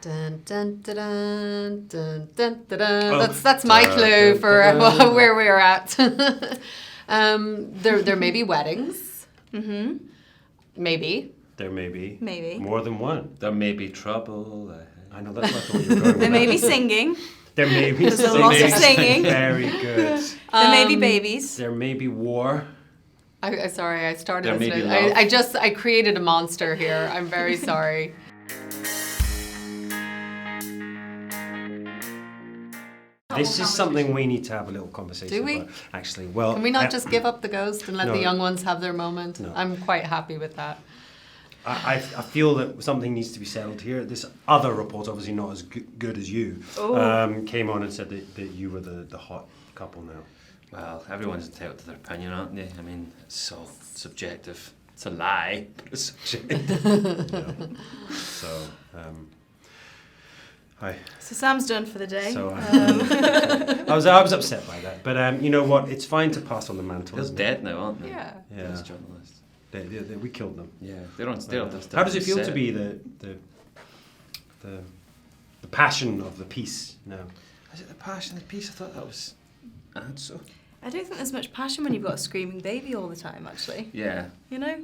Dun, dun, dun, dun, dun, dun, dun, dun. That's my clue for where we're at. There may be weddings. Mm-hmm. Maybe. There may be. Maybe. More than one. There may be trouble. I know, that's what I thought you were going with. There may be singing. There may be There's a lot of singing. Very good. There may be babies. There may be war. Sorry, I started There this. may be love. I created a monster here. I'm very sorry. This is something we need to have a little conversation Do we? about, actually. Well, Can we not just give up the ghost and let no. the young ones have their moment? No. I'm quite happy with that. I feel that something needs to be settled here. This other reporter, obviously not as good as you, came on and said that you were the hot couple now. Well, everyone's entitled to their opinion, aren't they? I mean, it's so subjective. It's a lie, but it's subjective. So, hi. So Sam's done for the day. So I was upset by that, but you know what? It's fine to pass on the mantle. They're isn't it? dead now, aren't they? Yeah. Yeah. Those journalists. We killed them. Yeah, they're on. How does it feel to be the passion of the piece now? Is it the passion of the piece? I thought that was. So. I don't think there's much passion when you've got a screaming baby all the time, actually. Yeah. You know?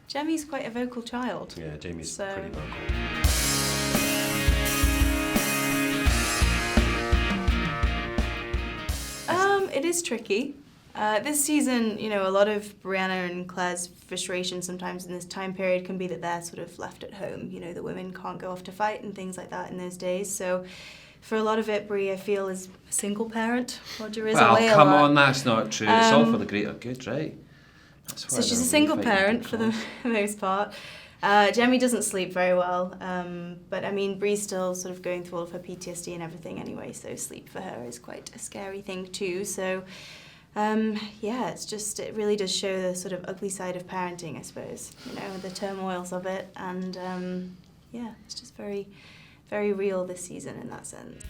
Jemmy's quite a vocal child. Yeah, Jamie's So- pretty vocal. It is tricky. This season, you know, a lot of Brianna and Claire's frustration sometimes in this time period can be that they're sort of left at home. You know, the women can't go off to fight and things like that in those days. So for a lot of it, Bri, I feel, is a single parent. Roger is away a lot. Well, come on, that's not true. It's all for the greater good, right? That's So why she's a they're single really fighting parent for the most part. Jemmy doesn't sleep very well, but I mean, Bree's still sort of going through all of her PTSD and everything anyway, so sleep for her is quite a scary thing too. So, yeah, it really does show the sort of ugly side of parenting, I suppose, you know, the turmoils of it, and yeah, it's just very, very real this season in that sense.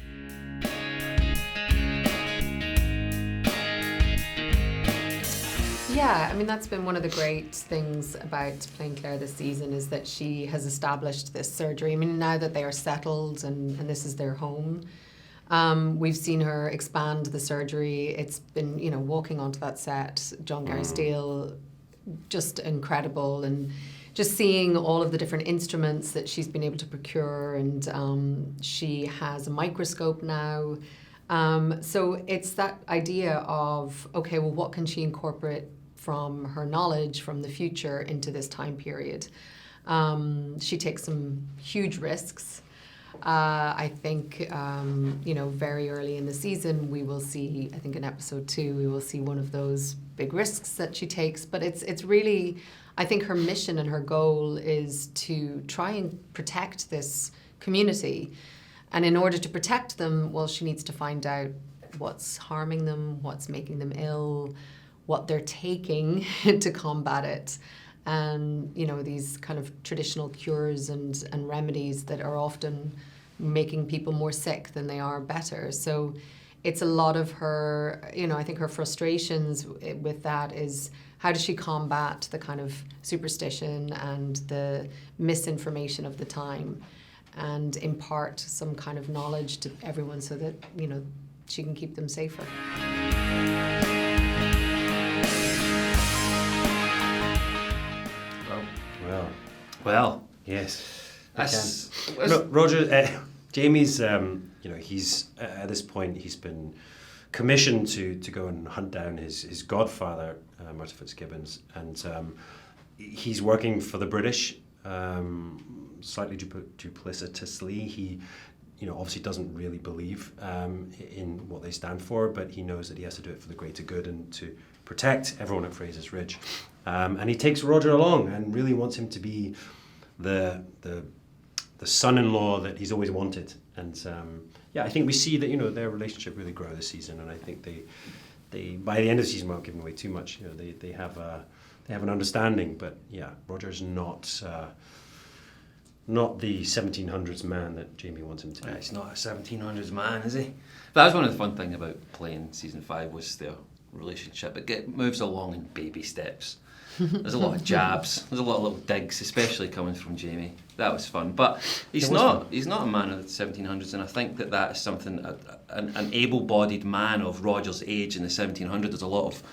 Yeah, I mean, that's been one of the great things about playing Claire this season is that she has established this surgery. I mean, now that they are settled and this is their home, we've seen her expand the surgery. It's been, you know, walking onto that set, John Gary Steele, just incredible. And just seeing all of the different instruments that she's been able to procure. And she has a microscope now. So it's that idea of, okay, well, what can she incorporate from her knowledge from the future into this time period? She takes some huge risks. I think, you know, very early in the season, we will see, I think in episode 2, we will see one of those big risks that she takes. But it's really, I think her mission and her goal is to try and protect this community. And in order to protect them, well, she needs to find out what's harming them, what's making them ill, what they're taking to combat it. And, you know, these kind of traditional cures and remedies that are often making people more sick than they are better. So it's a lot of her, you know, I think her frustrations with that is how does she combat the kind of superstition and the misinformation of the time and impart some kind of knowledge to everyone so that, you know, she can keep them safer. Well, Yes. that's... No, Roger, Jamie's, you know, he's, at this point, he's been commissioned to go and hunt down his godfather, Martin Fitzgibbons, and he's working for the British, slightly duplicitously. He, you know, obviously doesn't really believe in what they stand for, but he knows that he has to do it for the greater good and to protect everyone at Fraser's Ridge. And he takes Roger along and really wants him to be the son-in-law that he's always wanted. And yeah, I think we see that, you know, their relationship really grow this season, and I think they by the end of the season won't give away too much. You know, they have an understanding, but yeah, Roger's not the 1700s man that Jamie wants him to be. He's not a 1700s man, is he? But that was one of the fun things about playing season 5 was their relationship. It moves along in baby steps. There's a lot of jabs. There's a lot of little digs, especially coming from Jamie. That was fun. But he's not a man of the 1700s, and I think that is something, an able-bodied man of Roger's age in the 1700s, there's a lot of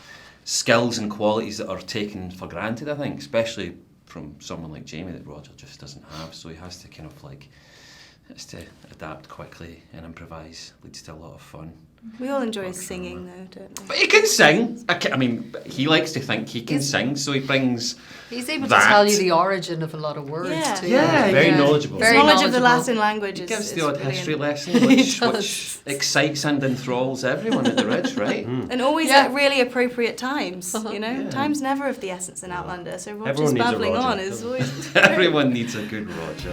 skills and qualities that are taken for granted, I think, especially from someone like Jamie that Roger just doesn't have. So he has to kind of like, has to adapt quickly and improvise. Leads to a lot of fun. We all enjoy his singing, though, don't we? But he can sing. I mean, he likes to think he can sing, so he brings. He's able that. to tell you the origin of a lot of words Yeah. too. Yeah, very knowledgeable. His Very knowledge of the knowledgeable. Latin language He is gives is the odd brilliant. history lesson, He which does. excites and enthralls everyone at the Ridge, right? And always Yeah. at really appropriate times, you know? Yeah. Time's never of the essence in Outlander, so Roger's Everyone needs a babbling Roger, on is doesn't always... Everyone needs a good Roger.